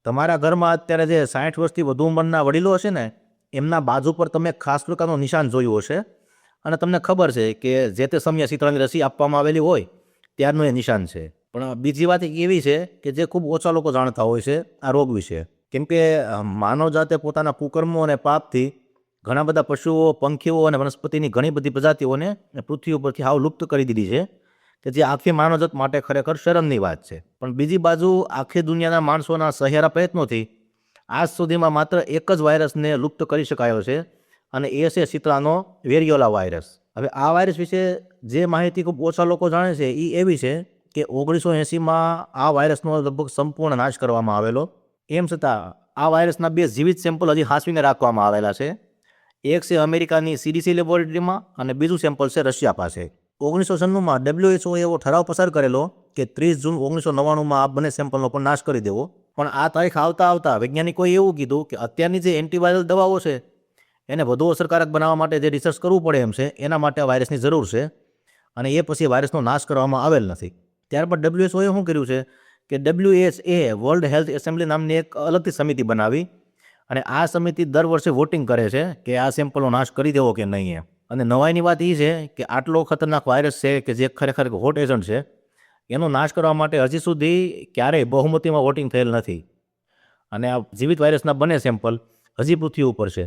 તમારા ઘરમાં અત્યારે જે 60 વર્ષથી વધુ ઉંમરના વડીલો હશે ને, એમના બાજુ પર તમે ખાસ પ્રકારનું નિશાન જોયું હશે અને તમને ખબર છે કે જે તે સમયે શીતળાની રસી આપવામાં આવેલી હોય ત્યારનું એ નિશાન છે. પણ બીજી વાત એક એવી છે કે જે ખૂબ ઓછા લોકો જાણતા હોય છે આ રોગ વિશે. કેમ કે માનવ જાતે પોતાના કુકર્મો અને પાપથી ઘણા બધા પશુઓ, પંખીઓ અને વનસ્પતિની ઘણી બધી પ્રજાતિઓને પૃથ્વી ઉપરથી હાવ લુપ્ત કરી દીધી છે, કે જે આખી માનવજાત માટે ખરેખર શરમની વાત છે. પણ બીજી બાજુ આખી દુનિયાના માણસોના સહિયારા પ્રયત્નોથી આજ સુધીમાં માત્ર એક જ વાયરસને લુપ્ત કરી શકાયો છે અને એ છે શીતળાનો વેરિયોલા વાયરસ. હવે આ વાયરસ વિશે જે માહિતી ખૂબ ઓછા લોકો જાણે છે એ એવી છે કે 1980માં આ વાયરસનો લગભગ સંપૂર્ણ નાશ કરવામાં આવેલો. એમ છતાં આ વાયરસના 2 જીવિત સેમ્પલ હજી હાંસવીને રાખવામાં આવેલા છે. એક છે અમેરિકાની CDC લેબોરેટરીમાં અને બીજું સેમ્પલ છે રશિયા પાસે. 1996માં WHO એવો ઠરાવ પસાર કરેલો કે 30 જૂન 1999માં આ બંને સેમ્પલનો પણ નાશ કરી દેવો. પણ આ તારીખ આવતા વૈજ્ઞાનિકોએ એવું કીધું કે અત્યારની જે એન્ટીવાયરલ દવાઓ છે એને વધુ અસરકારક બનાવવા માટે જે રિસર્ચ કરવું પડે એમ છે, એના માટે આ વાયરસની જરૂર છે અને એ પછી વાયરસનો નાશ કરવામાં આવેલ નથી. ત્યારબાદ WHOએ શું કર્યું છે કે WHA વર્લ્ડ હેલ્થ એસેમ્બલી નામની એક અલગથી સમિતિ બનાવી અને આ સમિતિ દર વર્ષે વોટિંગ કરે છે કે આ સેમ્પલનો નાશ કરી દેવો કે નહીં એમ. અને નવાઈની વાત એ છે કે આટલો ખતરનાક વાયરસ છે કે જે ખરેખર હોટ એજન્ટ છે, એનો નાશ કરવા માટે હજી સુધી ક્યારેય બહુમતીમાં વોટિંગ થયેલ નથી અને આ જીવિત વાયરસના બંને સેમ્પલ હજી પૃથ્વી ઉપર છે.